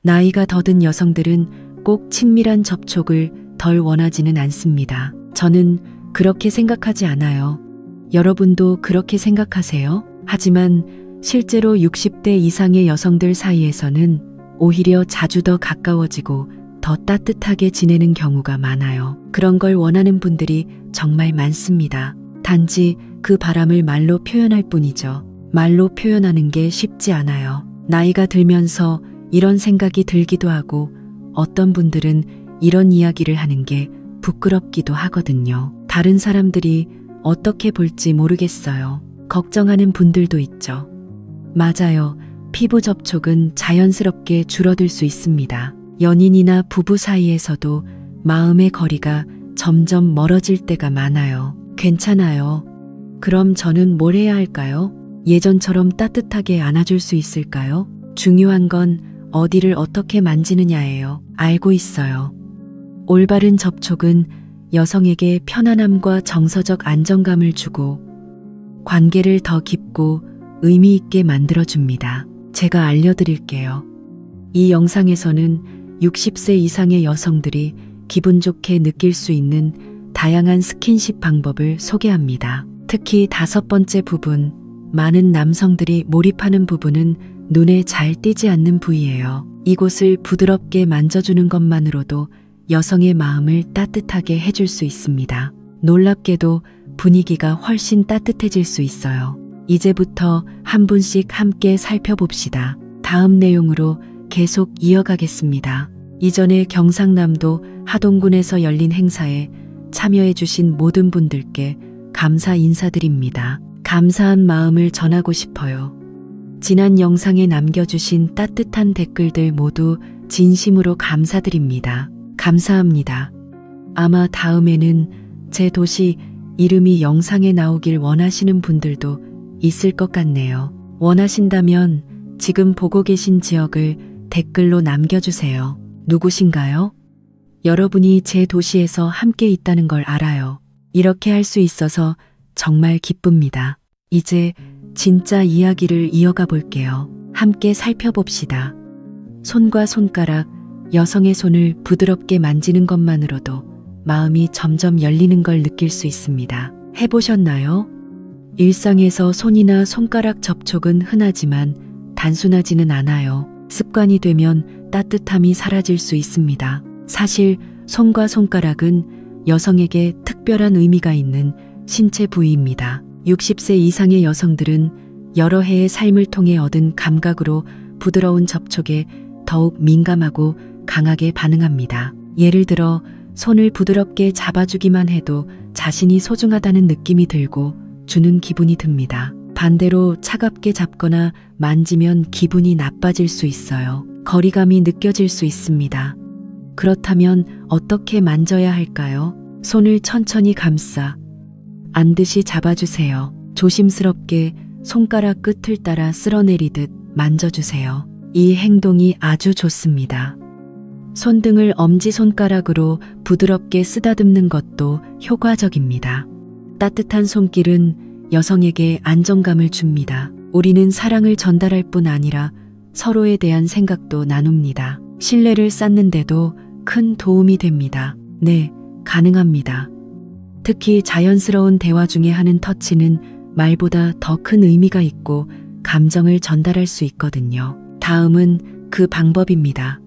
나이가 더 든 여성들은 꼭 친밀한 접촉을 덜 원하지는 않습니다. 저는 그렇게 생각하지 않아요. 여러분도 그렇게 생각하세요? 하지만 실제로 60대 이상의 여성들 사이에서는 오히려 자주 더 가까워지고 더 따뜻하게 지내는 경우가 많아요. 그런 걸 원하는 분들이 정말 많습니다. 단지 그 바람을 말로 표현할 뿐이죠. 말로 표현하는 게 쉽지 않아요. 나이가 들면서 이런 생각이 들기도 하고 어떤 분들은 이런 이야기를 하는 게 부끄럽기도 하거든요. 다른 사람들이 어떻게 볼지 모르겠어요. 걱정하는 분들도 있죠. 맞아요. 피부 접촉은 자연스럽게 줄어들 수 있습니다. 연인이나 부부 사이에서도 마음의 거리가 점점 멀어질 때가 많아요. 괜찮아요. 그럼 저는 뭘 해야 할까요? 예전처럼 따뜻하게 안아줄 수 있을까요? 중요한 건 어디를 어떻게 만지느냐예요. 알고 있어요. 올바른 접촉은 여성에게 편안함과 정서적 안정감을 주고 관계를 더 깊고 의미 있게 만들어줍니다. 제가 알려드릴게요. 이 영상에서는 60세 이상의 여성들이 기분 좋게 느낄 수 있는 다양한 스킨십 방법을 소개합니다. 특히 5번째 부분, 많은 남성들이 몰입하는 부분은 눈에 잘 띄지 않는 부위예요. 이곳을 부드럽게 만져주는 것만으로도 여성의 마음을 따뜻하게 해줄 수 있습니다. 놀랍게도 분위기가 훨씬 따뜻해질 수 있어요. 이제부터 한 분씩 함께 살펴봅시다. 다음 내용으로 계속 이어가겠습니다. 이전에 경상남도 하동군에서 열린 행사에 참여해주신 모든 분들께 감사 인사드립니다. 감사한 마음을 전하고 싶어요. 지난 영상에 남겨주신 따뜻한 댓글들 모두 진심으로 감사드립니다. 감사합니다. 아마 다음에는 제 도시 이름이 영상에 나오길 원하시는 분들도 있을 것 같네요. 원하신다면 지금 보고 계신 지역을 댓글로 남겨주세요. 누구신가요? 여러분이 제 도시에서 함께 있다는 걸 알아요. 이렇게 할 수 있어서 정말 기쁩니다. 이제 진짜 이야기를 이어가 볼게요. 함께 살펴봅시다. 손과 손가락, 여성의 손을 부드럽게 만지는 것만으로도 마음이 점점 열리는 걸 느낄 수 있습니다. 해보셨나요? 일상에서 손이나 손가락 접촉은 흔하지만 단순하지는 않아요. 습관이 되면 따뜻함이 사라질 수 있습니다. 사실 손과 손가락은 여성에게 특별한 의미가 있는 신체 부위입니다. 60세 이상의 여성들은 여러 해의 삶을 통해 얻은 감각으로 부드러운 접촉에 더욱 민감하고 강하게 반응합니다. 예를 들어 손을 부드럽게 잡아주기만 해도 자신이 소중하다는 느낌이 들고 주는 기분이 듭니다. 반대로 차갑게 잡거나 만지면 기분이 나빠질 수 있어요. 거리감이 느껴질 수 있습니다. 그렇다면 어떻게 만져야 할까요? 손을 천천히 감싸 안듯이 잡아주세요. 조심스럽게 손가락 끝을 따라 쓸어내리듯 만져주세요. 이 행동이 아주 좋습니다. 손등을 엄지손가락으로 부드럽게 쓰다듬는 것도 효과적입니다. 따뜻한 손길은 여성에게 안정감을 줍니다. 우리는 사랑을 전달할 뿐 아니라 서로에 대한 생각도 나눕니다. 신뢰를 쌓는데도 큰 도움이 됩니다. 네, 가능합니다. 특히 자연스러운 대화 중에 하는 터치는 말보다 더 큰 의미가 있고 감정을 전달할 수 있거든요. 다음은 그 방법입니다.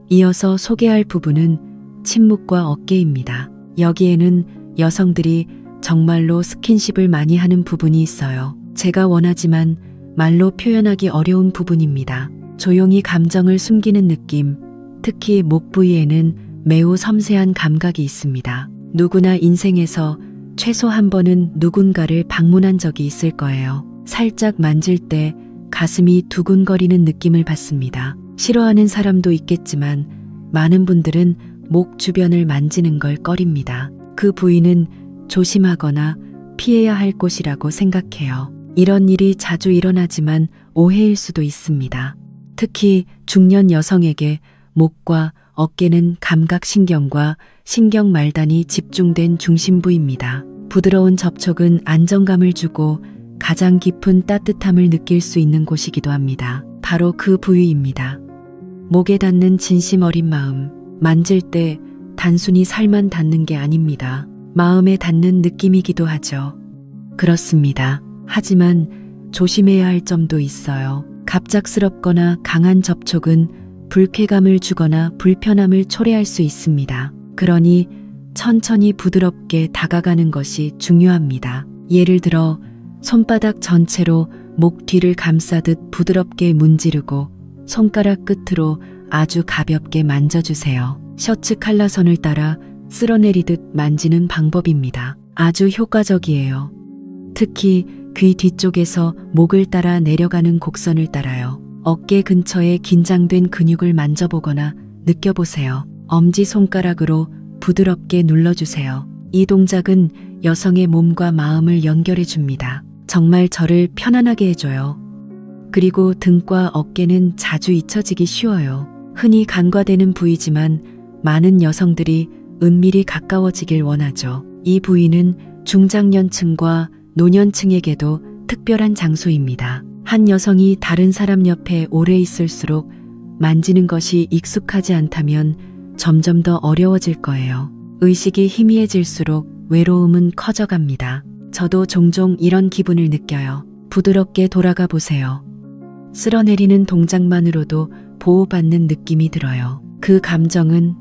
이어서 소개할 부분은 침묵과 어깨입니다. 여기에는 여성들이 정말로 스킨십을 많이 하는 부분이 있어요. 제가 원하지만 말로 표현하기 어려운 부분입니다. 조용히 감정을 숨기는 느낌, 특히 목 부위에는 매우 섬세한 감각이 있습니다. 누구나 인생에서 최소 한 번은 누군가를 방문한 적이 있을 거예요. 살짝 만질 때 가슴이 두근거리는 느낌을 받습니다. 싫어하는 사람도 있겠지만 많은 분들은 목 주변을 만지는 걸 꺼립니다. 그 부위는 조심하거나 피해야 할 곳이라고 생각해요. 이런 일이 자주 일어나지만 오해일 수도 있습니다. 특히 중년 여성에게 목과 어깨는 감각신경과 신경 말단이 집중된 중심부입니다. 부드러운 접촉은 안정감을 주고 가장 깊은 따뜻함을 느낄 수 있는 곳이기도 합니다. 바로 그 부위입니다. 목에 닿는 진심 어린 마음. 만질 때 단순히 살만 닿는 게 아닙니다. 마음에 닿는 느낌이기도 하죠. 그렇습니다. 하지만 조심해야 할 점도 있어요. 갑작스럽거나 강한 접촉은 불쾌감을 주거나 불편함을 초래할 수 있습니다. 그러니 천천히 부드럽게 다가가는 것이 중요합니다. 예를 들어 손바닥 전체로 목 뒤를 감싸듯 부드럽게 문지르고 손가락 끝으로 아주 가볍게 만져주세요. 셔츠 칼라선을 따라 쓸어내리듯 만지는 방법입니다. 아주 효과적이에요. 특히 귀 뒤쪽에서 목을 따라 내려가는 곡선을 따라요. 어깨 근처에 긴장된 근육을 만져보거나 느껴보세요. 엄지손가락으로 부드럽게 눌러주세요. 이 동작은 여성의 몸과 마음을 연결해 줍니다. 정말 저를 편안하게 해줘요. 그리고 등과 어깨는 자주 잊혀지기 쉬워요. 흔히 간과되는 부위지만 많은 여성들이 은밀히 가까워지길 원하죠. 이 부위는 중장년층과 노년층에게도 특별한 장소입니다. 한 여성이 다른 사람 옆에 오래 있을수록 만지는 것이 익숙하지 않다면 점점 더 어려워질 거예요. 의식이 희미해질수록 외로움은 커져갑니다. 저도 종종 이런 기분을 느껴요. 부드럽게 돌아가 보세요. 쓸어내리는 동작만으로도 보호받는 느낌이 들어요. 그 감정은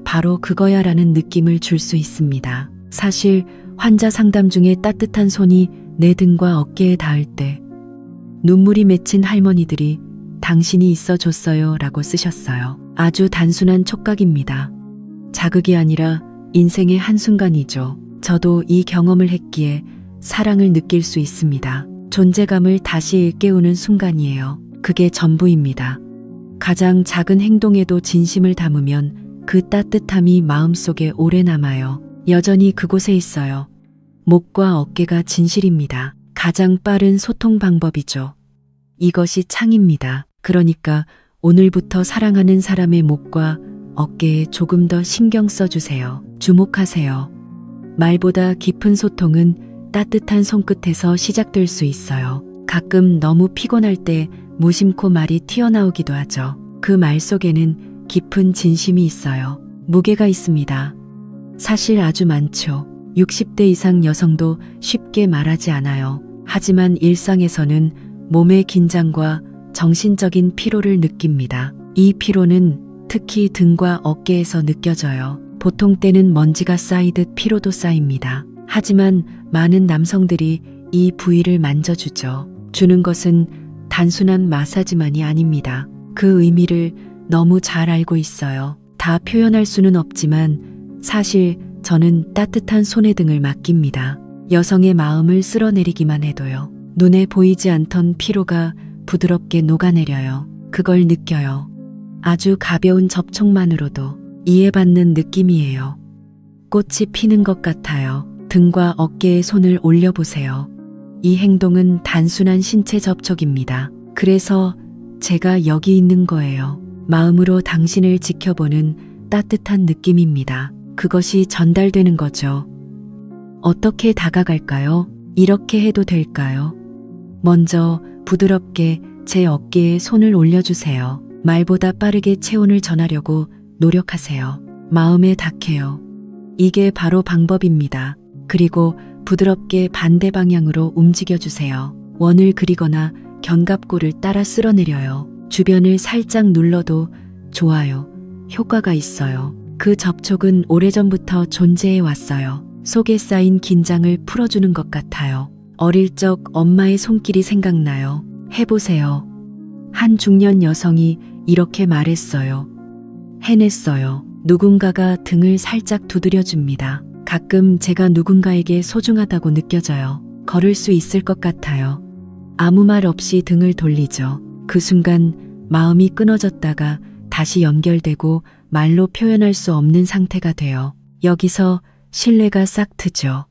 바로 그거야라는 느낌을 줄 수 있습니다. 사실 환자 상담 중에 따뜻한 손이 내 등과 어깨에 닿을 때 눈물이 맺힌 할머니들이 당신이 있어줬어요 라고 쓰셨어요. 아주 단순한 촉각입니다. 자극이 아니라 인생의 한순간이죠. 저도 이 경험을 했기에 사랑을 느낄 수 있습니다. 존재감을 다시 일깨우는 순간이에요. 그게 전부입니다. 가장 작은 행동에도 진심을 담으면 그 따뜻함이 마음속에 오래 남아요. 여전히 그곳에 있어요. 목과 어깨가 진실입니다. 가장 빠른 소통 방법이죠. 이것이 창입니다. 그러니까 오늘부터 사랑하는 사람의 목과 어깨에 조금 더 신경 써주세요. 주목하세요. 말보다 깊은 소통은 따뜻한 손끝에서 시작될 수 있어요. 가끔 너무 피곤할 때 무심코 말이 튀어나오기도 하죠. 그 말 속에는 깊은 진심이 있어요. 무게가 있습니다. 사실 아주 많죠. 60대 이상 여성도 쉽게 말하지 않아요. 하지만 일상에서는 몸의 긴장과 정신적인 피로를 느낍니다. 이 피로는 특히 등과 어깨에서 느껴져요. 보통 때는 먼지가 쌓이듯 피로도 쌓입니다. 하지만 많은 남성들이 이 부위를 만져주죠. 주는 것은 단순한 마사지만이 아닙니다. 그 의미를 너무 잘 알고 있어요. 다 표현할 수는 없지만 사실 저는 따뜻한 손의 등을 맡깁니다. 여성의 마음을 쓸어내리기만 해도요. 눈에 보이지 않던 피로가 부드럽게 녹아내려요. 그걸 느껴요. 아주 가벼운 접촉만으로도 이해받는 느낌이에요. 꽃이 피는 것 같아요. 등과 어깨에 손을 올려보세요. 이 행동은 단순한 신체 접촉입니다. 그래서 제가 여기 있는 거예요. 마음으로 당신을 지켜보는 따뜻한 느낌입니다. 그것이 전달되는 거죠. 어떻게 다가갈까요? 이렇게 해도 될까요? 먼저 부드럽게 제 어깨에 손을 올려주세요. 말보다 빠르게 체온을 전하려고 노력하세요. 마음에 닿게요. 이게 바로 방법입니다. 그리고 부드럽게 반대 방향으로 움직여주세요. 원을 그리거나 견갑골을 따라 쓸어내려요. 주변을 살짝 눌러도 좋아요. 효과가 있어요. 그 접촉은 오래전부터 존재해 왔어요. 속에 쌓인 긴장을 풀어주는 것 같아요. 어릴 적 엄마의 손길이 생각나요. 해보세요. 한 중년 여성이 이렇게 말했어요. 해냈어요. 누군가가 등을 살짝 두드려줍니다. 가끔 제가 누군가에게 소중하다고 느껴져요. 걸을 수 있을 것 같아요. 아무 말 없이 등을 돌리죠. 그 순간 마음이 끊어졌다가 다시 연결되고 말로 표현할 수 없는 상태가 돼요. 여기서 신뢰가 싹 트죠.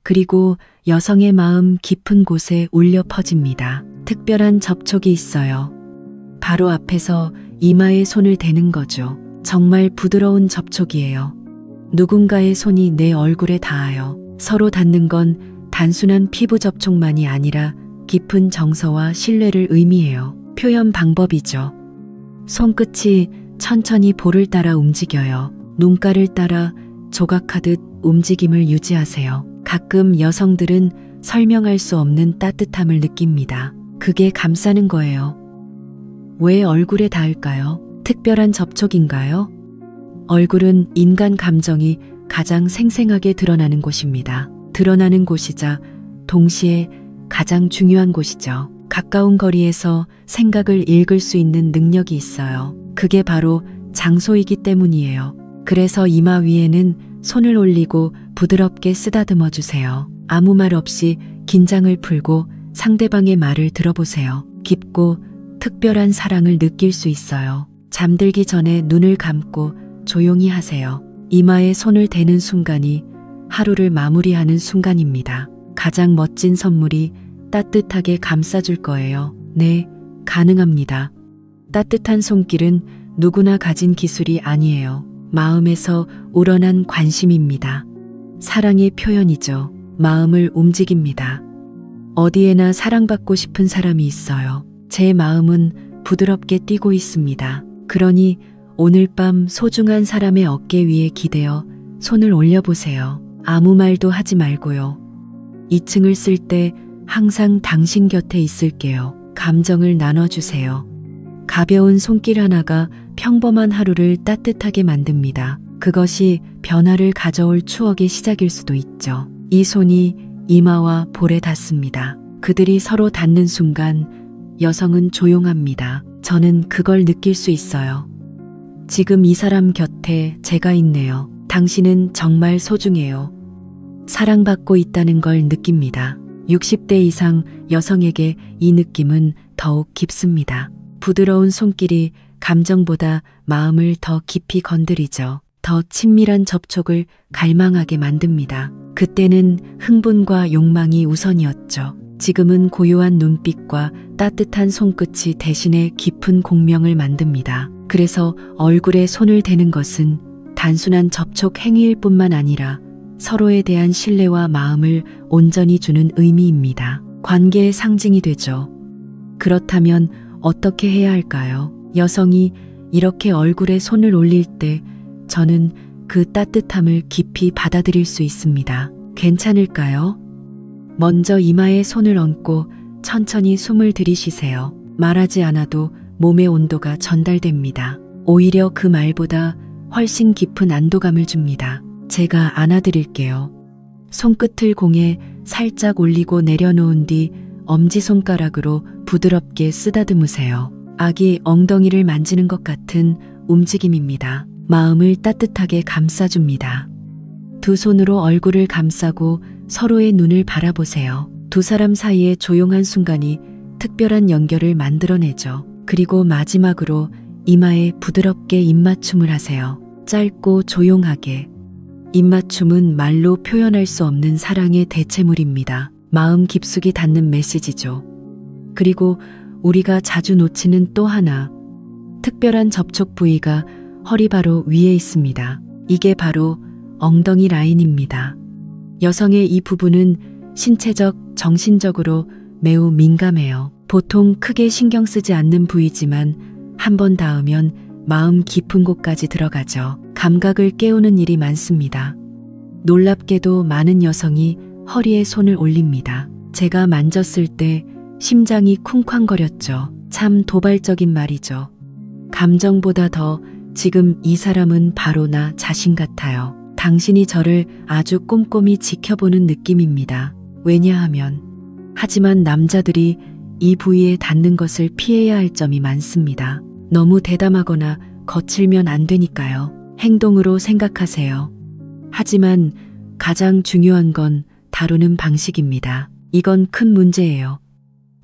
그리고 여성의 마음 깊은 곳에 울려 퍼집니다. 특별한 접촉이 있어요. 바로 앞에서 이마에 손을 대는 거죠. 정말 부드러운 접촉이에요. 누군가의 손이 내 얼굴에 닿아요. 서로 닿는 건 단순한 피부 접촉만이 아니라 깊은 정서와 신뢰를 의미해요. 표현 방법이죠. 손끝이 천천히 볼을 따라 움직여요. 눈가를 따라 조각하듯 움직임을 유지하세요. 가끔 여성들은 설명할 수 없는 따뜻함을 느낍니다. 그게 감싸는 거예요. 왜 얼굴에 닿을까요? 특별한 접촉인가요? 얼굴은 인간 감정이 가장 생생하게 드러나는 곳입니다. 드러나는 곳이자 동시에 가장 중요한 곳이죠. 가까운 거리에서 생각을 읽을 수 있는 능력이 있어요. 그게 바로 장소이기 때문이에요. 그래서 이마 위에는 손을 올리고 부드럽게 쓰다듬어 주세요. 아무 말 없이 긴장을 풀고 상대방의 말을 들어보세요. 깊고 특별한 사랑을 느낄 수 있어요. 잠들기 전에 눈을 감고 조용히 하세요. 이마에 손을 대는 순간이 하루를 마무리하는 순간입니다. 가장 멋진 선물이 따뜻하게 감싸줄 거예요. 네, 가능합니다. 따뜻한 손길은 누구나 가진 기술이 아니에요. 마음에서 우러난 관심입니다. 사랑의 표현이죠. 마음을 움직입니다. 어디에나 사랑받고 싶은 사람이 있어요. 제 마음은 부드럽게 뛰고 있습니다. 그러니 오늘 밤 소중한 사람의 어깨 위에 기대어 손을 올려보세요. 아무 말도 하지 말고요. 2층을 쓸 때 항상 당신 곁에 있을게요. 감정을 나눠주세요. 가벼운 손길 하나가 평범한 하루를 따뜻하게 만듭니다. 그것이 변화를 가져올 추억의 시작일 수도 있죠. 이 손이 이마와 볼에 닿습니다. 그들이 서로 닿는 순간 여성은 조용합니다. 저는 그걸 느낄 수 있어요. 지금 이 사람 곁에 제가 있네요. 당신은 정말 소중해요. 사랑받고 있다는 걸 느낍니다. 60대 이상 여성에게 이 느낌은 더욱 깊습니다. 부드러운 손길이 감정보다 마음을 더 깊이 건드리죠. 더 친밀한 접촉을 갈망하게 만듭니다. 그때는 흥분과 욕망이 우선이었죠. 지금은 고요한 눈빛과 따뜻한 손끝이 대신에 깊은 공명을 만듭니다. 그래서 얼굴에 손을 대는 것은 단순한 접촉 행위일 뿐만 아니라 서로에 대한 신뢰와 마음을 온전히 주는 의미입니다. 관계의 상징이 되죠. 그렇다면 어떻게 해야 할까요? 여성이 이렇게 얼굴에 손을 올릴 때 저는 그 따뜻함을 깊이 받아들일 수 있습니다. 괜찮을까요? 먼저 이마에 손을 얹고 천천히 숨을 들이쉬세요. 말하지 않아도 몸의 온도가 전달됩니다. 오히려 그 말보다 훨씬 깊은 안도감을 줍니다. 제가 안아드릴게요. 손끝을 공에 살짝 올리고 내려놓은 뒤 엄지손가락으로 부드럽게 쓰다듬으세요. 아기 엉덩이를 만지는 것 같은 움직임입니다. 마음을 따뜻하게 감싸줍니다. 두 손으로 얼굴을 감싸고 서로의 눈을 바라보세요. 두 사람 사이의 조용한 순간이 특별한 연결을 만들어내죠. 그리고 마지막으로 이마에 부드럽게 입맞춤을 하세요. 짧고 조용하게. 입맞춤은 말로 표현할 수 없는 사랑의 대체물입니다. 마음 깊숙이 닿는 메시지죠. 그리고 우리가 자주 놓치는 또 하나, 특별한 접촉 부위가 허리 바로 위에 있습니다. 이게 바로 엉덩이 라인입니다. 여성의 이 부분은 신체적, 정신적으로 매우 민감해요. 보통 크게 신경 쓰지 않는 부위지만 한 번 닿으면 마음 깊은 곳까지 들어가죠. 감각을 깨우는 일이 많습니다. 놀랍게도 많은 여성이 허리에 손을 올립니다. 제가 만졌을 때 심장이 쿵쾅거렸죠. 참 도발적인 말이죠. 감정보다 더 지금 이 사람은 바로 나 자신 같아요. 당신이 저를 아주 꼼꼼히 지켜보는 느낌입니다. 왜냐하면, 하지만 남자들이 이 부위에 닿는 것을 피해야 할 점이 많습니다. 너무 대담하거나 거칠면 안 되니까요. 행동으로 생각하세요. 하지만 가장 중요한 건 다루는 방식입니다. 이건 큰 문제예요.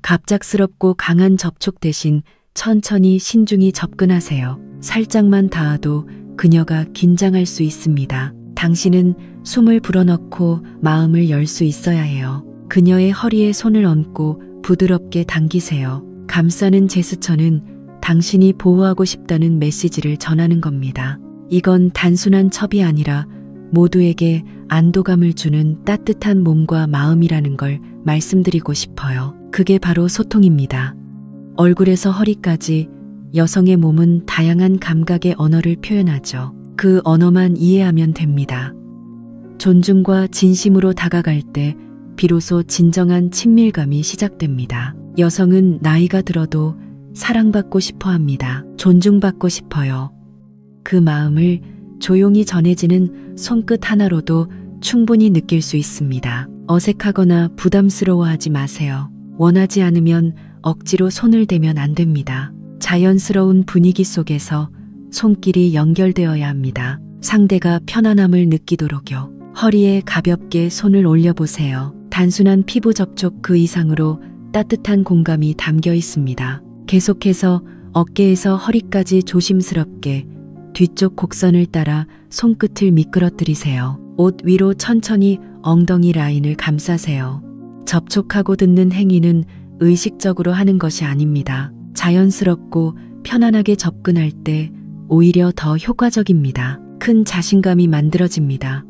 갑작스럽고 강한 접촉 대신 천천히 신중히 접근하세요. 살짝만 닿아도 그녀가 긴장할 수 있습니다. 당신은 숨을 불어넣고 마음을 열 수 있어야 해요. 그녀의 허리에 손을 얹고 부드럽게 당기세요. 감싸는 제스처는 당신이 보호하고 싶다는 메시지를 전하는 겁니다. 이건 단순한 첩이 아니라 모두에게 안도감을 주는 따뜻한 몸과 마음이라는 걸 말씀드리고 싶어요. 그게 바로 소통입니다. 얼굴에서 허리까지 여성의 몸은 다양한 감각의 언어를 표현하죠. 그 언어만 이해하면 됩니다. 존중과 진심으로 다가갈 때 비로소 진정한 친밀감이 시작됩니다. 여성은 나이가 들어도 사랑받고 싶어 합니다. 존중받고 싶어요. 그 마음을 조용히 전해지는 손끝 하나로도 충분히 느낄 수 있습니다. 어색하거나 부담스러워하지 마세요. 원하지 않으면 억지로 손을 대면 안 됩니다. 자연스러운 분위기 속에서 손길이 연결되어야 합니다. 상대가 편안함을 느끼도록요. 허리에 가볍게 손을 올려보세요. 단순한 피부 접촉 그 이상으로 따뜻한 공감이 담겨 있습니다. 계속해서 어깨에서 허리까지 조심스럽게 뒤쪽 곡선을 따라 손끝을 미끄러뜨리세요. 옷 위로 천천히 엉덩이 라인을 감싸세요. 접촉하고 듣는 행위는 의식적으로 하는 것이 아닙니다. 자연스럽고 편안하게 접근할 때 오히려 더 효과적입니다. 큰 자신감이 만들어집니다.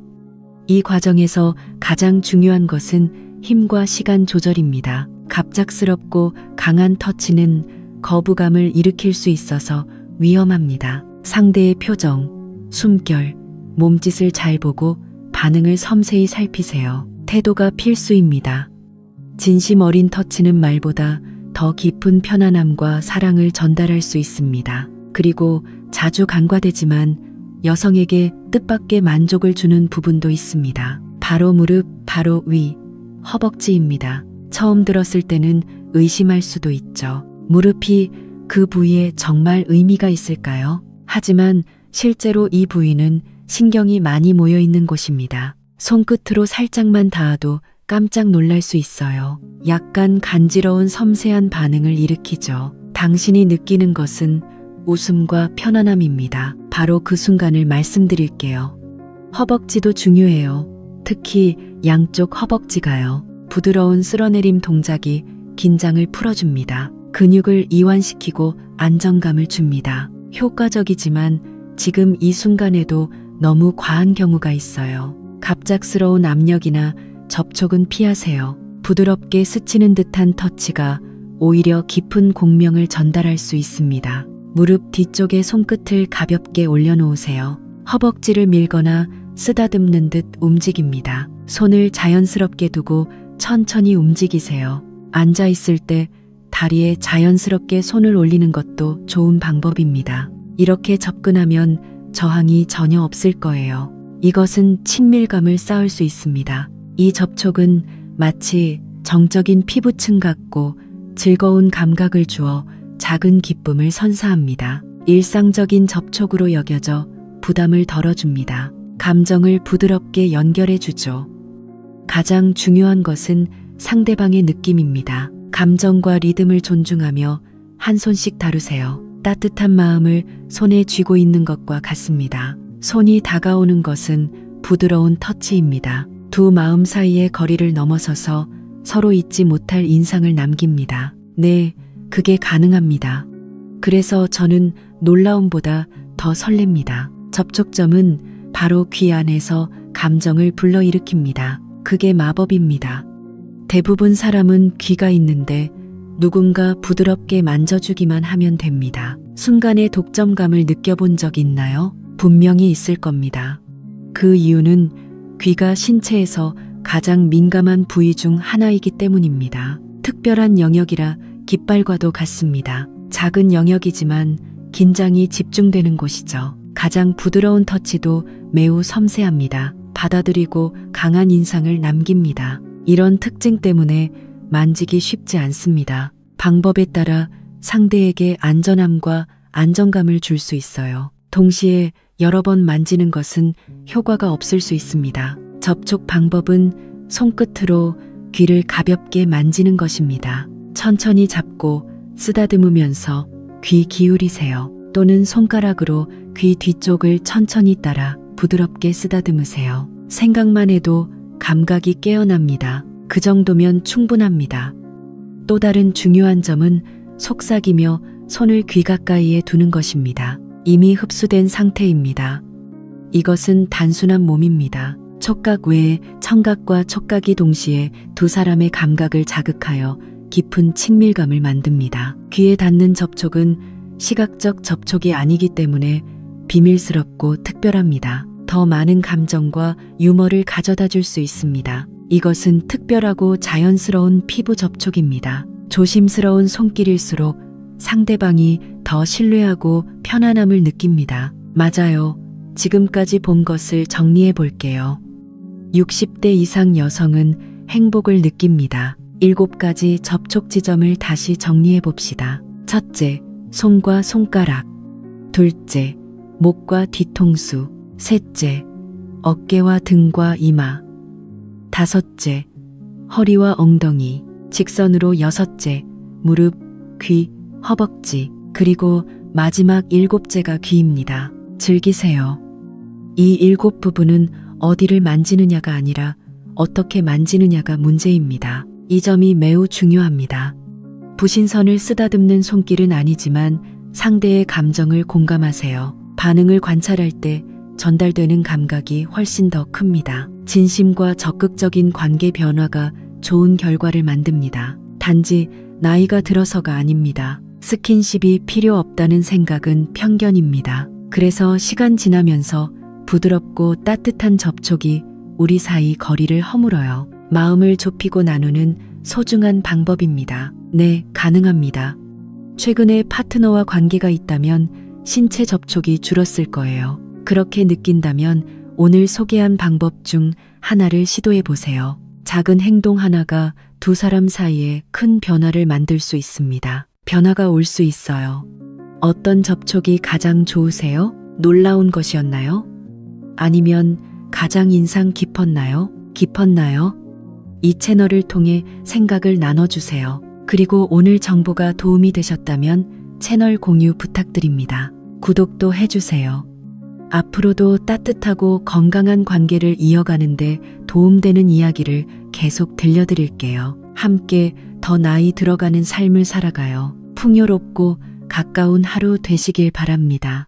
이 과정에서 가장 중요한 것은 힘과 시간 조절입니다. 갑작스럽고 강한 터치는 거부감을 일으킬 수 있어서 위험합니다. 상대의 표정, 숨결, 몸짓을 잘 보고 반응을 섬세히 살피세요. 태도가 필수입니다. 진심 어린 터치는 말보다 더 깊은 편안함과 사랑을 전달할 수 있습니다. 그리고 자주 간과되지만 여성에게 뜻밖의 만족을 주는 부분도 있습니다. 바로 무릎, 바로 위, 허벅지입니다. 처음 들었을 때는 의심할 수도 있죠. 무릎이 그 부위에 정말 의미가 있을까요? 하지만 실제로 이 부위는 신경이 많이 모여 있는 곳입니다. 손끝으로 살짝만 닿아도 깜짝 놀랄 수 있어요. 약간 간지러운 섬세한 반응을 일으키죠. 당신이 느끼는 것은 웃음과 편안함입니다. 바로 그 순간을 말씀드릴게요. 허벅지도 중요해요. 특히 양쪽 허벅지가요. 부드러운 쓸어내림 동작이 긴장을 풀어줍니다. 근육을 이완시키고 안정감을 줍니다. 효과적이지만 지금 이 순간에도 너무 과한 경우가 있어요. 갑작스러운 압력이나 접촉은 피하세요. 부드럽게 스치는 듯한 터치가 오히려 깊은 공명을 전달할 수 있습니다. 무릎 뒤쪽에 손끝을 가볍게 올려놓으세요. 허벅지를 밀거나 쓰다듬는 듯 움직입니다. 손을 자연스럽게 두고 천천히 움직이세요. 앉아 있을 때 다리에 자연스럽게 손을 올리는 것도 좋은 방법입니다. 이렇게 접근하면 저항이 전혀 없을 거예요. 이것은 친밀감을 쌓을 수 있습니다. 이 접촉은 마치 정적인 피부층 같고 즐거운 감각을 주어 작은 기쁨을 선사합니다. 일상적인 접촉으로 여겨져 부담을 덜어줍니다. 감정을 부드럽게 연결해 주죠. 가장 중요한 것은 상대방의 느낌입니다. 감정과 리듬을 존중하며 한 손씩 다루세요. 따뜻한 마음을 손에 쥐고 있는 것과 같습니다. 손이 다가오는 것은 부드러운 터치입니다. 두 마음 사이의 거리를 넘어서서 서로 잊지 못할 인상을 남깁니다. 네, 그게 가능합니다. 그래서 저는 놀라움보다 더 설렙니다. 접촉점은 바로 귀 안에서 감정을 불러일으킵니다. 그게 마법입니다. 대부분 사람은 귀가 있는데 누군가 부드럽게 만져주기만 하면 됩니다. 순간의 독점감을 느껴본 적 있나요? 분명히 있을 겁니다. 그 이유는 귀가 신체에서 가장 민감한 부위 중 하나이기 때문입니다. 특별한 영역이라 깃발과도 같습니다. 작은 영역이지만 긴장이 집중되는 곳이죠. 가장 부드러운 터치도 매우 섬세합니다. 받아들이고 강한 인상을 남깁니다. 이런 특징 때문에 만지기 쉽지 않습니다. 방법에 따라 상대에게 안전함과 안정감을 줄 수 있어요. 동시에 여러 번 만지는 것은 효과가 없을 수 있습니다. 접촉 방법은 손끝으로 귀를 가볍게 만지는 것입니다. 천천히 잡고 쓰다듬으면서 귀 기울이세요. 또는 손가락으로 귀 뒤쪽을 천천히 따라 부드럽게 쓰다듬으세요. 생각만 해도 감각이 깨어납니다. 그 정도면 충분합니다. 또 다른 중요한 점은 속삭이며 손을 귀 가까이에 두는 것입니다. 이미 흡수된 상태입니다. 이것은 단순한 몸입니다. 촉각 외에 청각과 촉각이 동시에 두 사람의 감각을 자극하여 깊은 친밀감을 만듭니다. 귀에 닿는 접촉은 시각적 접촉이 아니기 때문에 비밀스럽고 특별합니다. 더 많은 감정과 유머를 가져다 줄 수 있습니다. 이것은 특별하고 자연스러운 피부 접촉입니다. 조심스러운 손길일수록 상대방이 더 신뢰하고 편안함을 느낍니다. 맞아요. 지금까지 본 것을 정리해 볼게요. 60대 이상 여성은 행복을 느낍니다. 7가지 접촉 지점을 다시 정리해 봅시다. 첫째, 손과 손가락. 둘째, 목과 뒤통수. 셋째, 어깨와 등과 이마. 다섯째, 허리와 엉덩이. 직선으로 여섯째, 무릎, 귀, 허벅지. 그리고 마지막 7째가 귀입니다. 즐기세요. 이 7 부분은 어디를 만지느냐가 아니라 어떻게 만지느냐가 문제입니다. 이 점이 매우 중요합니다. 부신선을 쓰다듬는 손길은 아니지만 상대의 감정을 공감하세요. 반응을 관찰할 때 전달되는 감각이 훨씬 더 큽니다. 진심과 적극적인 관계 변화가 좋은 결과를 만듭니다. 단지 나이가 들어서가 아닙니다. 스킨십이 필요 없다는 생각은 편견입니다. 그래서 시간 지나면서 부드럽고 따뜻한 접촉이 우리 사이 거리를 허물어요. 마음을 좁히고 나누는 소중한 방법입니다. 네, 가능합니다. 최근에 파트너와 관계가 있다면 신체 접촉이 줄었을 거예요. 그렇게 느낀다면 오늘 소개한 방법 중 하나를 시도해 보세요. 작은 행동 하나가 두 사람 사이에 큰 변화를 만들 수 있습니다. 변화가 올 수 있어요. 어떤 접촉이 가장 좋으세요? 놀라운 것이었나요? 아니면 가장 인상 깊었나요? 이 채널을 통해 생각을 나눠주세요. 그리고 오늘 정보가 도움이 되셨다면 채널 공유 부탁드립니다. 구독도 해주세요. 앞으로도 따뜻하고 건강한 관계를 이어가는데 도움되는 이야기를 계속 들려드릴게요. 함께 더 나이 들어가는 삶을 살아가요. 풍요롭고 가까운 하루 되시길 바랍니다.